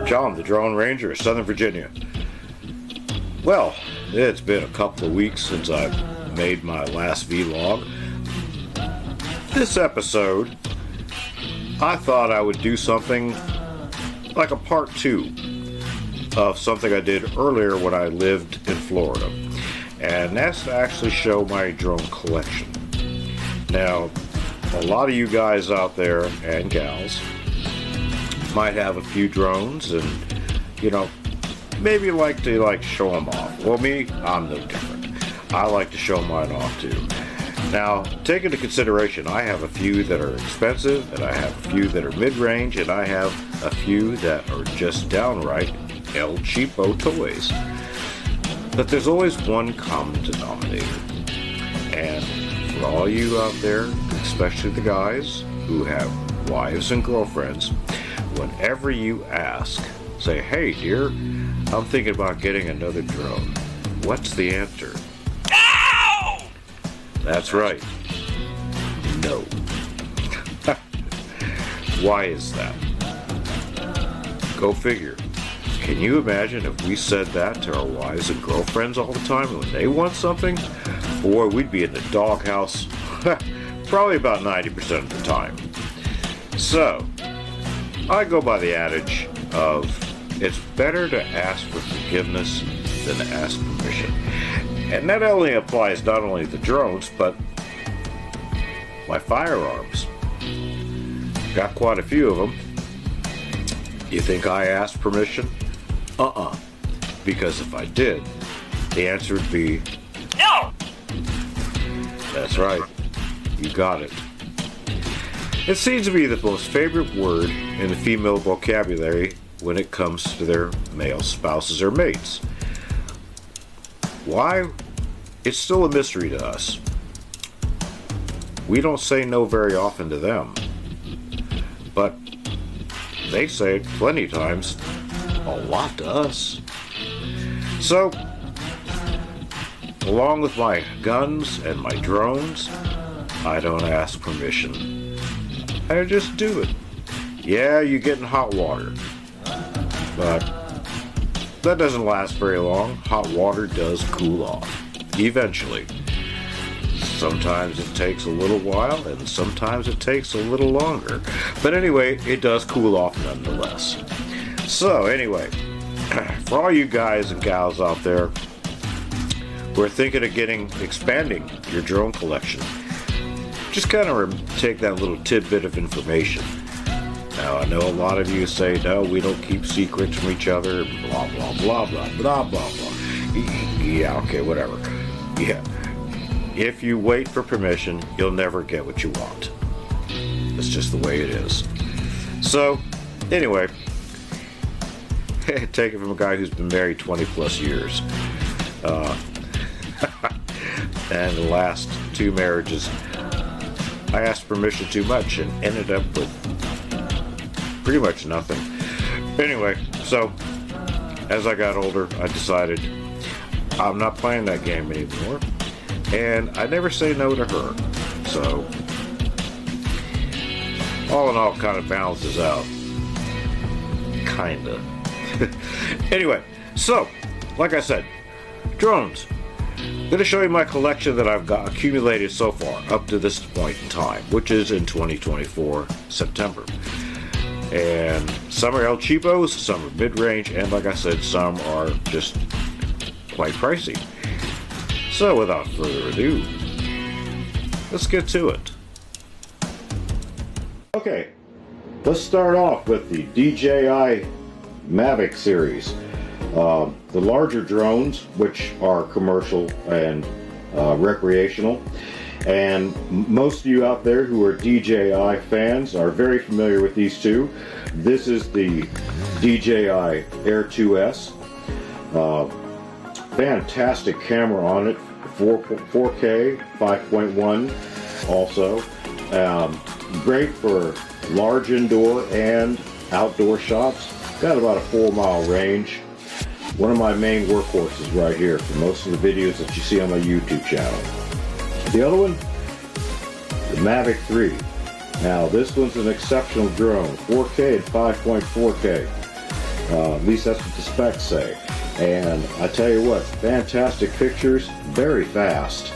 John, the Drone Ranger of Southern Virginia. Well, it's been a couple of weeks since I've made my last vlog. This episode, I thought I would do something like a part 2 of something I did earlier when I lived in Florida. And that's to actually show my drone collection. Now, a lot of you guys out there and gals might have a few drones and, maybe like to show them off. Well, me, I'm no different. I like to show mine off too. Now, take into consideration, I have a few that are expensive, and I have a few that are mid-range, and I have a few that are just downright El Cheapo toys. But there's always one common denominator. And for all you out there, especially the guys who have wives and girlfriends, whenever you ask, say, "Hey dear, I'm thinking about getting another drone," what's the answer? No! That's right. No. Why is that? Go figure. Can you imagine if we said that to our wives and girlfriends all the time when they want something? Boy, we'd be in the doghouse probably about 90% of the time. So, I go by the adage of it's better to ask for forgiveness than to ask permission. And that only applies not only to drones, but my firearms. Got quite a few of them. You think I asked permission? Because if I did, the answer would be no! That's right. You got it. It seems to be the most favorite word in the female vocabulary when it comes to their male spouses or mates. Why? It's still a mystery to us. We don't say no very often to them, but they say it plenty of times, a lot to us. So, along with my guns and my drones, I don't ask permission. I just do it. Yeah, you get in hot water, but that doesn't last very long. Hot water does cool off, eventually. Sometimes it takes a little while, and sometimes it takes a little longer. But anyway, it does cool off nonetheless. So anyway, for all you guys and gals out there who are thinking of expanding your drone collection, just kind of take that little tidbit of information. Now, I know a lot of you say, no, we don't keep secrets from each other, blah, blah, blah, blah, blah, blah, blah. Yeah, okay, whatever. Yeah. If you wait for permission, you'll never get what you want. It's just the way it is. So, anyway, take it from a guy who's been married 20 plus years. And the last 2 marriages, I asked permission too much and ended up with pretty much nothing. Anyway, so as I got older, I decided I'm not playing that game anymore, and I never say no to her. So all in all, kind of balances out. Kinda. Anyway, so like I said, drones. I'm going to show you my collection that I've got accumulated so far up to this point in time, which is in 2024 September. And some are El Cheapos, some are mid-range, and like I said, some are just quite pricey. So without further ado, let's get to it. Okay, let's start off with the DJI Mavic series. The larger drones, which are commercial and recreational. And most of you out there who are DJI fans are very familiar with these two. This is the DJI Air 2S. Fantastic camera on it, 4K, 5.1 also. Great for large indoor and outdoor shots. Got about a 4-mile range. One of my main workhorses right here for most of the videos that you see on my YouTube channel. The other one, the Mavic 3. Now this one's an exceptional drone, 4K and 5.4K. At least that's what the specs say. And I tell you what, fantastic pictures, very fast,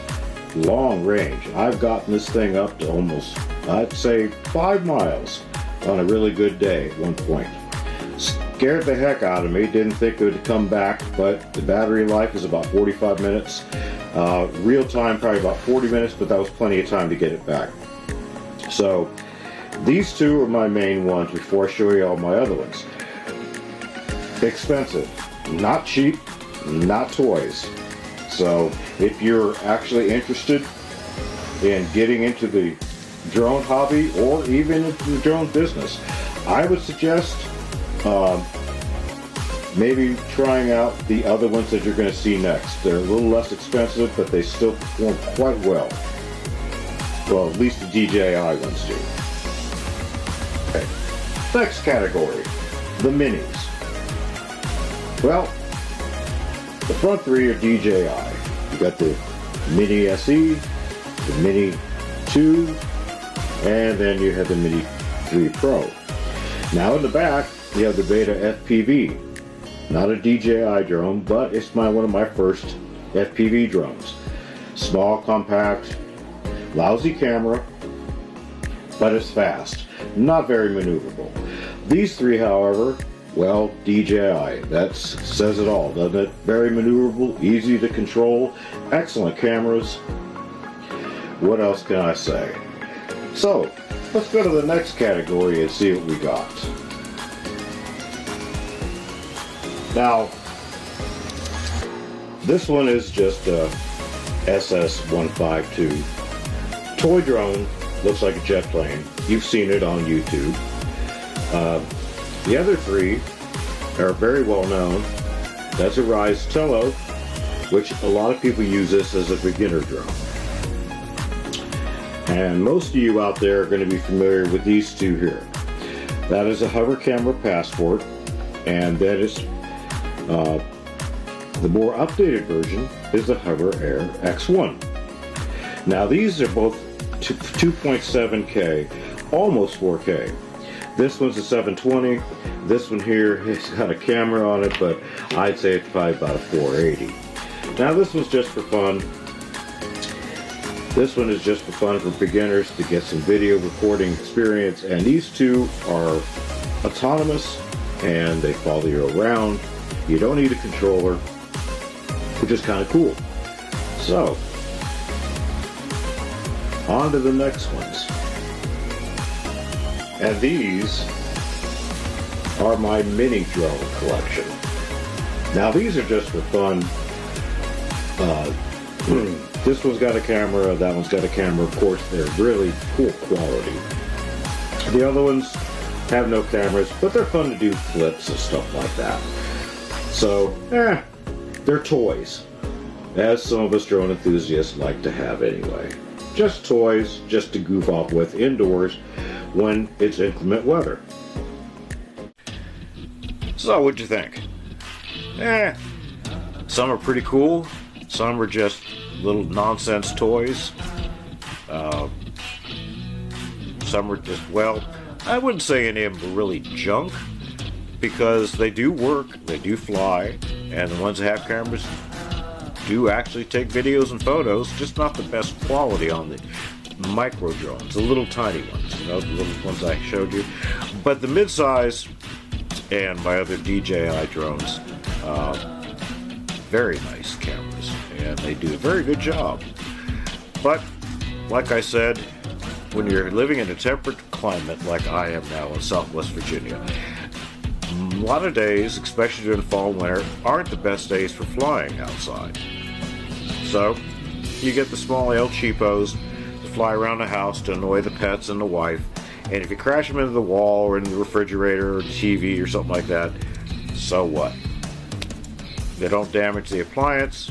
long range. I've gotten this thing up to almost, I'd say, 5 miles on a really good day at one point. Scared the heck out of me, didn't think it would come back, but the battery life is about 45 minutes. Real time, probably about 40 minutes, but that was plenty of time to get it back. So, these two are my main ones before I show you all my other ones. Expensive, not cheap, not toys. So if you're actually interested in getting into the drone hobby or even into the drone business, I would suggest maybe trying out the other ones that you're going to see next. They're a little less expensive, but they still perform quite well. Well, at least the DJI ones do. Okay. Next category, the minis. Well, the front three are DJI. You got the Mini SE, the Mini 2, and then you have the Mini 3 Pro. Now in the back, you have the Beta FPV. Not a DJI drone, but it's one of my first FPV drones. Small, compact, lousy camera, but it's fast. Not very maneuverable. These three, however, well, DJI, that says it all, doesn't it? Very maneuverable, easy to control, excellent cameras. What else can I say? So, let's go to the next category and see what we got. Now, this one is just a SS-152 toy drone, looks like a jet plane. You've seen it on YouTube. The other three are very well known. That's a Rise Tello, which a lot of people use this as a beginner drone. And most of you out there are going to be familiar with these two here. That is a Hover Camera Passport, and that is the more updated version is the Hover Air X1. Now these are both 2.7K, almost 4K. This one's a 720. This one here has got a camera on it, but I'd say it's probably about a 480. Now this one's just for fun. This one is just for fun for beginners to get some video recording experience, and these two are autonomous and they follow you around. You don't need a controller, which is kind of cool. So, on to the next ones. And these are my mini drone collection. Now these are just for fun. This one's got a camera, that one's got a camera. Of course, they're really poor quality. The other ones have no cameras, but they're fun to do flips and stuff like that. So, they're toys, as some of us drone enthusiasts like to have anyway. Just toys, just to goof off with indoors when it's inclement weather. So, what'd you think? Some are pretty cool. Some are just little nonsense toys. Some are just, well, I wouldn't say any of them are really junk, because they do work, they do fly, and the ones that have cameras do actually take videos and photos, just not the best quality on the micro drones, the little tiny ones, the little ones I showed you. But the mid-size and my other DJI drones, very nice cameras, and they do a very good job. But, like I said, when you're living in a temperate climate like I am now in Southwest Virginia, a lot of days, especially during fall and winter, aren't the best days for flying outside. So, you get the small El Cheapos to fly around the house to annoy the pets and the wife, and if you crash them into the wall or in the refrigerator or the TV or something like that, so what? They don't damage the appliance.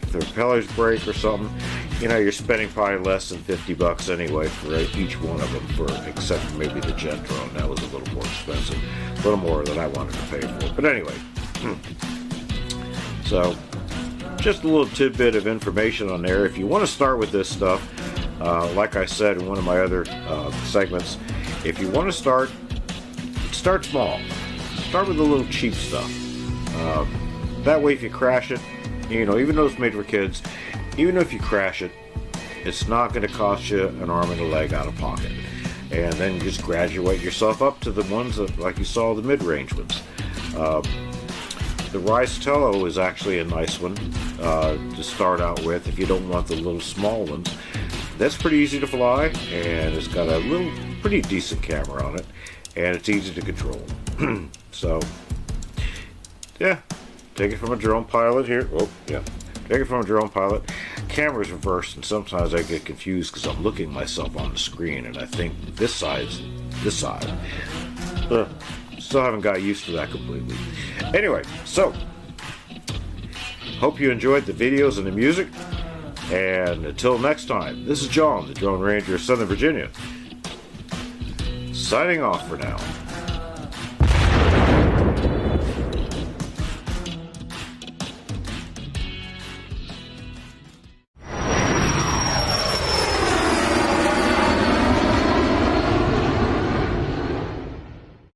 If the propellers break or something, you're spending probably less than $50 anyway for each one of them, except for maybe the jet drone. That was a little more expensive, a little more than I wanted to pay for. But anyway, so just a little tidbit of information on there. If you want to start with this stuff, like I said in one of my other segments, if you want to start small. start with the little cheap stuff. That way if you crash it, even though it's made for kids, even if you crash it, it's not going to cost you an arm and a leg out of pocket. And then just graduate yourself up to the ones that, like you saw, the mid-range ones. The Rice-Tello is actually a nice one to start out with if you don't want the little small ones. That's pretty easy to fly, and it's got a little pretty decent camera on it, and it's easy to control. So, yeah, take it from a drone pilot here. Oh, yeah. Take it from a drone pilot. Camera's reversed, and sometimes I get confused because I'm looking myself on the screen, and I think this side's this side. Still haven't got used to that completely. Anyway, so hope you enjoyed the videos and the music. And until next time, this is John, the Drone Ranger of Southern Virginia, signing off for now.